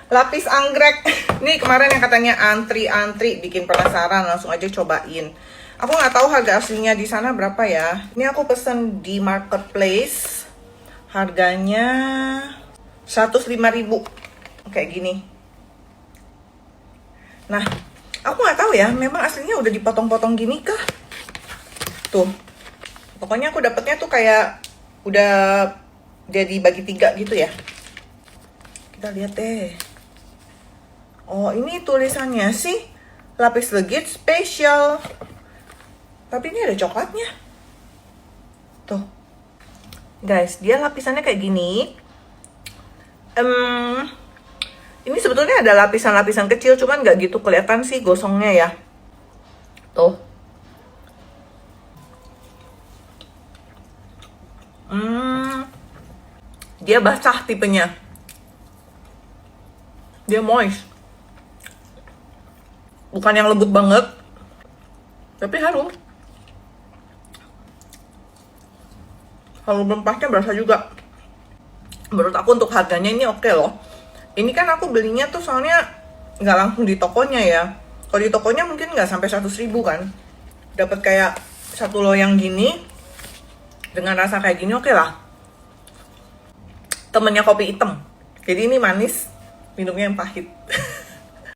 Lapis anggrek. Nih kemarin yang katanya antri-antri, bikin penasaran, langsung aja cobain. Aku nggak tahu harga aslinya di sana berapa ya. Ini aku pesen di marketplace. Harganya 105.000. Kayak gini. Nah, aku nggak tahu ya, memang aslinya udah dipotong-potong gini kah? Tuh. Pokoknya aku dapetnya tuh kayak udah jadi bagi 3 gitu ya. Kita lihat deh. Oh, ini tulisannya sih lapis legit special. Tapi ini ada coklatnya. Tuh. Guys, dia lapisannya kayak gini. Ini sebetulnya ada lapisan-lapisan kecil, cuman nggak gitu kelihatan sih gosongnya ya. Tuh. Dia basah tipenya. Dia moist. Bukan yang lembut banget, tapi harum. Harum rempahnya berasa juga. Menurut aku untuk harganya ini oke loh. Ini kan aku belinya tuh soalnya nggak langsung di tokonya ya. Kalau di tokonya mungkin nggak sampai 100.000 kan. Dapat kayak satu loyang gini dengan rasa kayak gini oke lah. Temennya kopi hitam. Jadi ini manis, minumnya yang pahit.